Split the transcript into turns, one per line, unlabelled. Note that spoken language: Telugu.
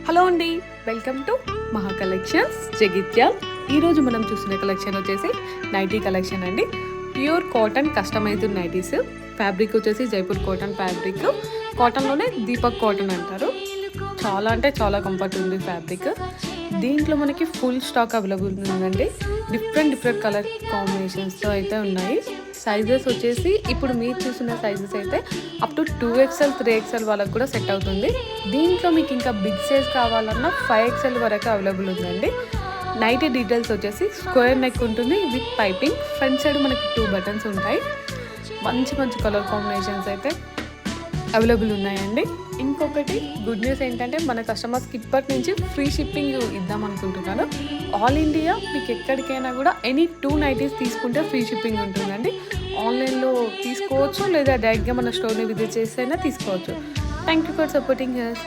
హలో అండి, welcome to Maha collections Jagtial. ఈరోజు మనం చూస్తున్న కలెక్షన్ వచ్చేసి నైటీ కలెక్షన్ అండి. Pure cotton customised nighties. Fabric వచ్చేసి జైపూర్ కాటన్ ఫ్యాబ్రిక్. కాటన్లోనే దీపక్ కాటన్ అంటారు. చాలా అంటే చాలా కంఫర్ట్ ఉంది ఫ్యాబ్రిక్. దీంట్లో మనకి ఫుల్ స్టాక్ అవైలబుల్ ఉందండి. డిఫరెంట్ కలర్ కాంబినేషన్స్తో అయితే ఉన్నాయి. సైజెస్ వచ్చేసి ఇప్పుడు మీరు చూసిన సైజెస్ అయితే అప్ టు 2XL 3XL వాళ్ళకు కూడా సెట్ అవుతుంది. దీంట్లో మీకు ఇంకా బిగ్ సైజ్ కావాలన్నా 5XL వరకు అవైలబుల్ ఉందండి. నైటీ డీటెయిల్స్ వచ్చేసి స్క్వేర్ నెక్ ఉంటుంది విత్ పైపింగ్. ఫ్రంట్ సైడ్ మనకి 2 బటన్స్ ఉంటాయి. మంచి కలర్ కాంబినేషన్స్ అయితే అవైలబుల్ ఉన్నాయండి. ఇంకొకటి గుడ్ న్యూస్ ఏంటంటే మన కస్టమర్స్కి ఇప్పటి నుంచి ఫ్రీ షిప్పింగ్ ఇద్దాం అనుకుంటున్నాను. ఆల్ ఇండియా మీకు ఎక్కడికైనా కూడా ఎనీ 2 నైటీస్ తీసుకుంటే ఫ్రీ షిప్పింగ్ ఉంటుందండి. ఆన్లైన్లో తీసుకోవచ్చు లేదా డైరెక్ట్గా మన స్టోర్ని విజిట్ చేసి అయినా తీసుకోవచ్చు. Thank you for supporting us.